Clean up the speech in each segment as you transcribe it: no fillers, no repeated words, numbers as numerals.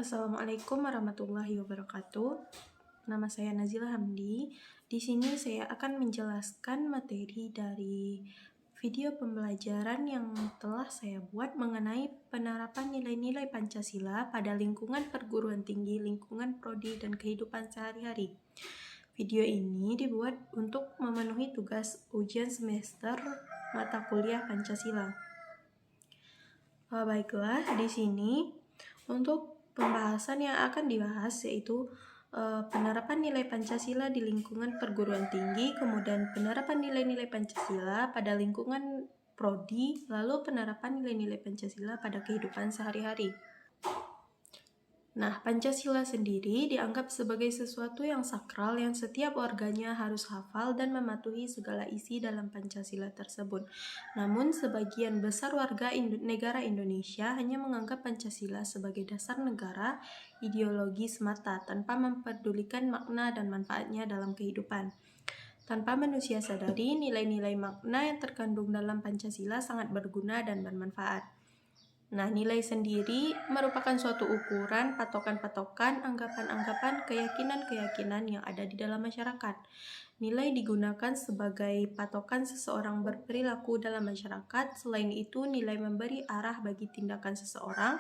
Assalamualaikum warahmatullahi wabarakatuh. Nama saya Nazila Hamdi. Di sini saya akan menjelaskan materi dari video pembelajaran yang telah saya buat mengenai penerapan nilai-nilai Pancasila pada lingkungan perguruan tinggi, lingkungan prodi, dan kehidupan sehari-hari. Video ini dibuat untuk memenuhi tugas ujian semester mata kuliah Pancasila. Baiklah, di sini untuk pembahasan yang akan dibahas yaitu penerapan nilai Pancasila di lingkungan perguruan tinggi, kemudian penerapan nilai-nilai Pancasila pada lingkungan prodi, lalu penerapan nilai-nilai Pancasila pada kehidupan sehari-hari. Nah, Pancasila sendiri dianggap sebagai sesuatu yang sakral yang setiap warganya harus hafal dan mematuhi segala isi dalam Pancasila tersebut. Namun, sebagian besar warga negara Indonesia hanya menganggap Pancasila sebagai dasar negara, ideologi semata, tanpa memperdulikan makna dan manfaatnya dalam kehidupan. Tanpa manusia sadari, nilai-nilai makna yang terkandung dalam Pancasila sangat berguna dan bermanfaat. Nah, nilai sendiri merupakan suatu ukuran, patokan-patokan, anggapan-anggapan, keyakinan-keyakinan yang ada di dalam masyarakat. Nilai digunakan sebagai patokan seseorang berperilaku dalam masyarakat. Selain itu, nilai memberi arah bagi tindakan seseorang.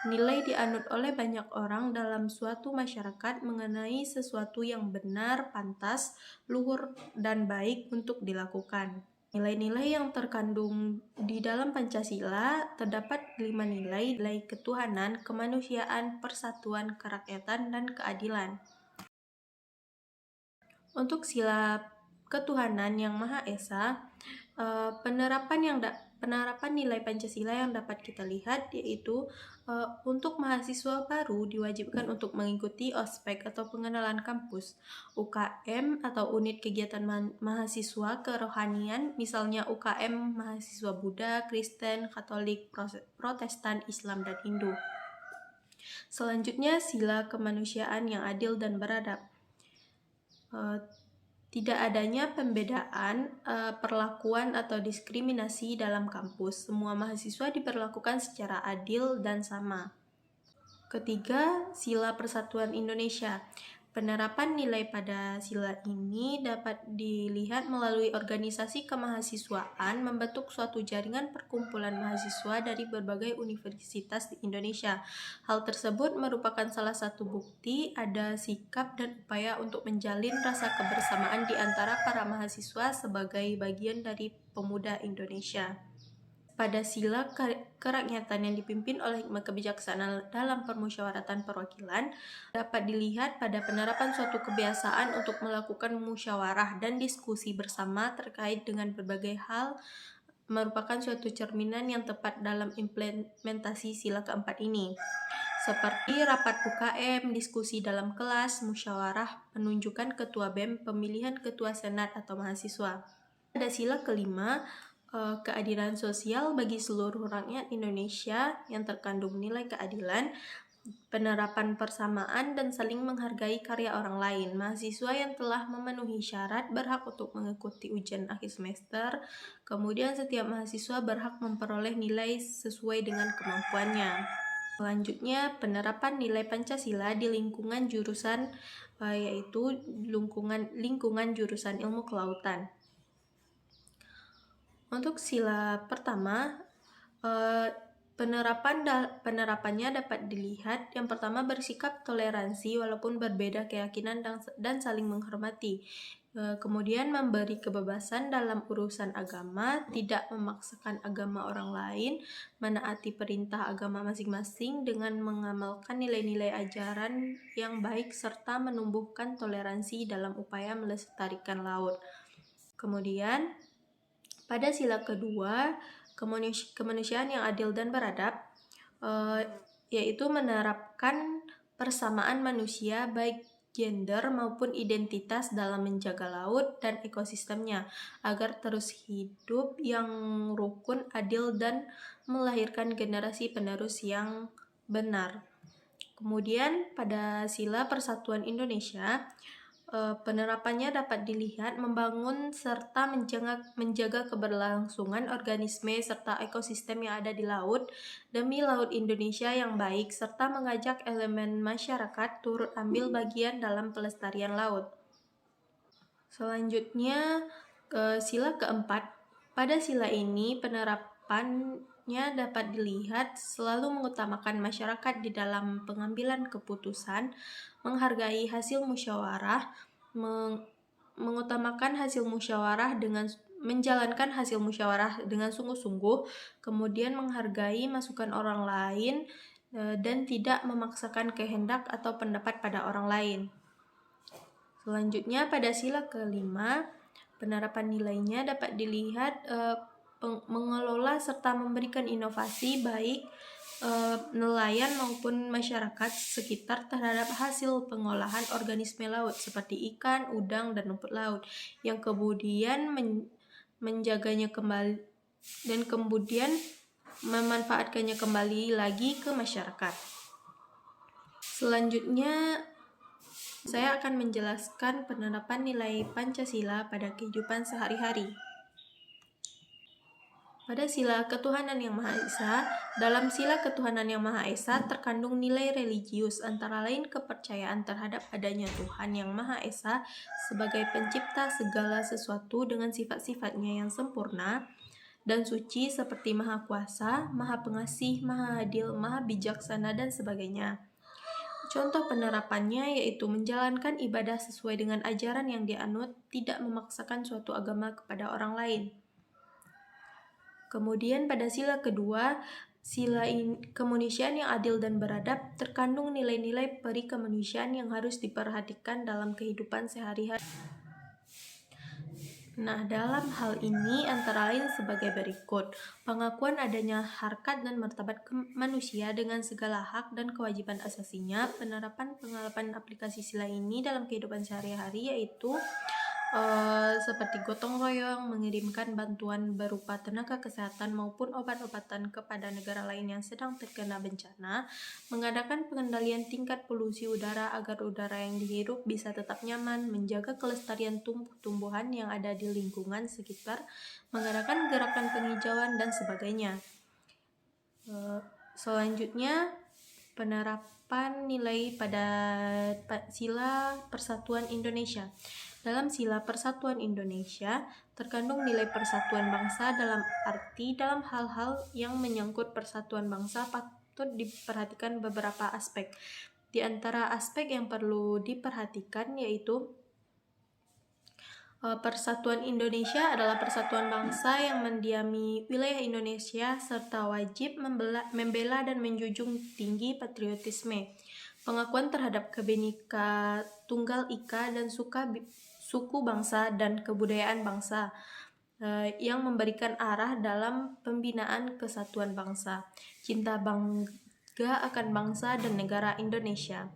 Nilai dianut oleh banyak orang dalam suatu masyarakat mengenai sesuatu yang benar, pantas, luhur, dan baik untuk dilakukan. Nilai-nilai yang terkandung di dalam Pancasila terdapat 5 nilai ketuhanan, kemanusiaan, persatuan, kerakyatan, dan keadilan. Untuk sila ketuhanan yang Maha Esa, penerapan nilai Pancasila yang dapat kita lihat yaitu untuk mahasiswa baru diwajibkan untuk mengikuti ospek atau pengenalan kampus, UKM atau unit kegiatan mahasiswa kerohanian, misalnya UKM mahasiswa Buddha, Kristen, Katolik, Protestan, Islam, dan Hindu. Selanjutnya, sila kemanusiaan yang adil dan beradab. Tidak adanya pembedaan, perlakuan atau diskriminasi dalam kampus. Semua mahasiswa diperlakukan secara adil dan sama. Ketiga, sila persatuan Indonesia. Penerapan nilai pada sila ini dapat dilihat melalui organisasi kemahasiswaan membentuk suatu jaringan perkumpulan mahasiswa dari berbagai universitas di Indonesia. Hal tersebut merupakan salah satu bukti ada sikap dan upaya untuk menjalin rasa kebersamaan di antara para mahasiswa sebagai bagian dari pemuda Indonesia. Pada sila kerakyatan yang dipimpin oleh hikmah kebijaksanaan dalam permusyawaratan perwakilan dapat dilihat pada penerapan suatu kebiasaan untuk melakukan musyawarah dan diskusi bersama terkait dengan berbagai hal merupakan suatu cerminan yang tepat dalam implementasi sila keempat ini. Seperti rapat UKM, diskusi dalam kelas, musyawarah, penunjukan ketua BEM, pemilihan ketua senat atau mahasiswa. Pada sila kelima, keadilan sosial bagi seluruh rakyat Indonesia yang terkandung nilai keadilan, penerapan persamaan dan saling menghargai karya orang lain. Mahasiswa yang telah memenuhi syarat berhak untuk mengikuti ujian akhir semester. Kemudian setiap mahasiswa berhak memperoleh nilai sesuai dengan kemampuannya. Selanjutnya, penerapan nilai Pancasila di lingkungan jurusan yaitu lingkungan jurusan ilmu kelautan. Untuk sila pertama, penerapannya dapat dilihat yang pertama bersikap toleransi walaupun berbeda keyakinan dan saling menghormati. Kemudian memberi kebebasan dalam urusan agama, tidak memaksakan agama orang lain, menaati perintah agama masing-masing dengan mengamalkan nilai-nilai ajaran yang baik serta menumbuhkan toleransi dalam upaya melestarikan laut. Kemudian pada sila kedua, kemanusiaan yang adil dan beradab, yaitu menerapkan persamaan manusia baik gender maupun identitas dalam menjaga laut dan ekosistemnya agar terus hidup yang rukun, adil, dan melahirkan generasi penerus yang benar. Kemudian pada sila persatuan Indonesia, Penerapannya dapat dilihat membangun serta menjaga keberlangsungan organisme serta ekosistem yang ada di laut demi laut Indonesia yang baik, serta mengajak elemen masyarakat turut ambil bagian dalam pelestarian laut. Selanjutnya, sila keempat. Pada sila ini, penerapannya dapat dilihat selalu mengutamakan masyarakat di dalam pengambilan keputusan, menghargai hasil musyawarah, mengutamakan hasil musyawarah dengan menjalankan hasil musyawarah dengan sungguh-sungguh, kemudian menghargai masukan orang lain dan tidak memaksakan kehendak atau pendapat pada orang lain. Selanjutnya, pada sila kelima, penerapan nilainya dapat dilihat mengelola serta memberikan inovasi baik nelayan maupun masyarakat sekitar terhadap hasil pengolahan organisme laut seperti ikan, udang, dan rumput laut yang kemudian menjaganya kembali dan kemudian memanfaatkannya kembali lagi ke masyarakat. Selanjutnya, saya akan menjelaskan penerapan nilai Pancasila pada kehidupan sehari-hari. Pada sila ketuhanan yang Maha Esa, dalam sila ketuhanan yang Maha Esa terkandung nilai religius, antara lain kepercayaan terhadap adanya Tuhan yang Maha Esa sebagai pencipta segala sesuatu dengan sifat-sifatnya yang sempurna dan suci seperti Maha Kuasa, Maha Pengasih, Maha Adil, Maha Bijaksana, dan sebagainya. Contoh penerapannya yaitu menjalankan ibadah sesuai dengan ajaran yang dianut, tidak memaksakan suatu agama kepada orang lain. Kemudian pada sila kedua, sila kemanusiaan yang adil dan beradab, terkandung nilai-nilai peri kemanusiaan yang harus diperhatikan dalam kehidupan sehari-hari. Nah, dalam hal ini antara lain sebagai berikut: pengakuan adanya harkat dan martabat manusia dengan segala hak dan kewajiban asasinya. Penerapan pengalaman aplikasi sila ini dalam kehidupan sehari-hari yaitu seperti gotong royong, mengirimkan bantuan berupa tenaga kesehatan maupun obat-obatan kepada negara lain yang sedang terkena bencana, mengadakan pengendalian tingkat polusi udara agar udara yang dihirup bisa tetap nyaman, menjaga kelestarian tumbuh-tumbuhan yang ada di lingkungan sekitar, mengadakan gerakan penghijauan, dan sebagainya. Selanjutnya, penerapan nilai pada sila Persatuan Indonesia. Dalam sila Persatuan Indonesia, terkandung nilai persatuan bangsa dalam hal-hal yang menyangkut persatuan bangsa patut diperhatikan beberapa aspek. Di antara aspek yang perlu diperhatikan yaitu Persatuan Indonesia adalah persatuan bangsa yang mendiami wilayah Indonesia serta wajib membela dan menjunjung tinggi patriotisme, pengakuan terhadap Bhinneka Tunggal Ika dan suku bangsa dan kebudayaan bangsa yang memberikan arah dalam pembinaan kesatuan bangsa, cinta bangga akan bangsa dan negara Indonesia.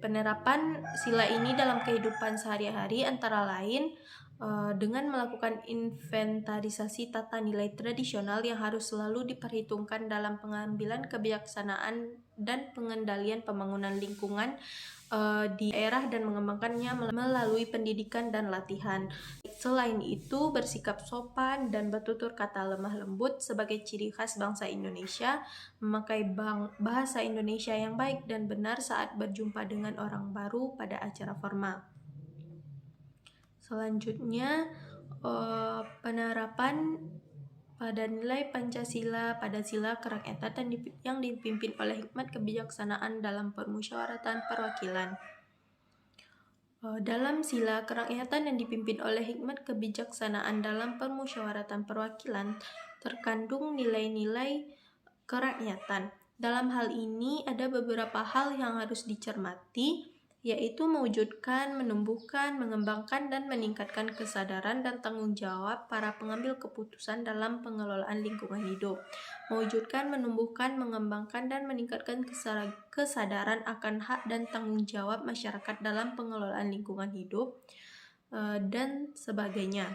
Penerapan sila ini dalam kehidupan sehari-hari antara lain dengan melakukan inventarisasi tata nilai tradisional yang harus selalu diperhitungkan dalam pengambilan kebijaksanaan dan pengendalian pembangunan lingkungan di daerah dan mengembangkannya melalui pendidikan dan latihan. Selain itu, bersikap sopan dan bertutur kata lemah lembut sebagai ciri khas bangsa Indonesia, memakai bahasa Indonesia yang baik dan benar saat berjumpa dengan orang baru pada acara formal. Selanjutnya, penerapan pada nilai Pancasila pada sila kerakyatan yang dipimpin oleh hikmat kebijaksanaan dalam permusyawaratan perwakilan. Dalam sila kerakyatan yang dipimpin oleh hikmat kebijaksanaan dalam permusyawaratan perwakilan terkandung nilai-nilai kerakyatan. Dalam hal ini ada beberapa hal yang harus dicermati, yaitu mewujudkan, menumbuhkan, mengembangkan, dan meningkatkan kesadaran dan tanggung jawab para pengambil keputusan dalam pengelolaan lingkungan hidup. Mewujudkan, menumbuhkan, mengembangkan, dan meningkatkan kesadaran akan hak dan tanggung jawab masyarakat dalam pengelolaan lingkungan hidup, dan sebagainya.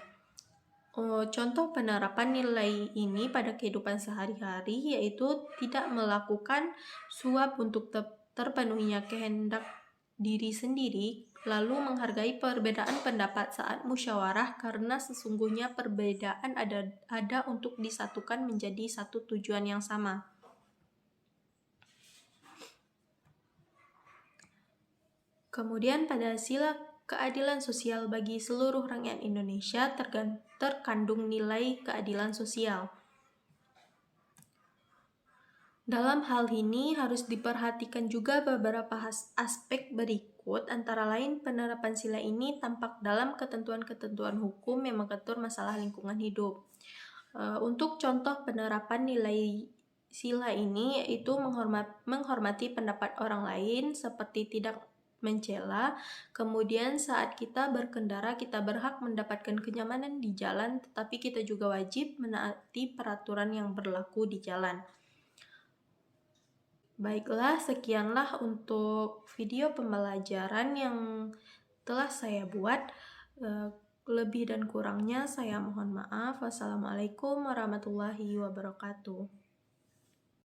Contoh penerapan nilai ini pada kehidupan sehari-hari yaitu tidak melakukan suap untuk terpenuhinya kehendak diri sendiri, Lalu menghargai perbedaan pendapat saat musyawarah karena sesungguhnya perbedaan ada untuk disatukan menjadi satu tujuan yang sama. Kemudian pada sila keadilan sosial bagi seluruh rakyat Indonesia terkandung nilai keadilan sosial. Dalam hal ini harus diperhatikan juga beberapa aspek berikut, antara lain penerapan sila ini tampak dalam ketentuan-ketentuan hukum yang mengatur masalah lingkungan hidup. Untuk contoh penerapan nilai sila ini yaitu menghormati pendapat orang lain seperti tidak mencela. Kemudian saat kita berkendara kita berhak mendapatkan kenyamanan di jalan, tetapi kita juga wajib menaati peraturan yang berlaku di jalan. Baiklah, sekianlah untuk video pembelajaran yang telah saya buat. Lebih dan kurangnya saya mohon maaf. Wassalamualaikum warahmatullahi wabarakatuh.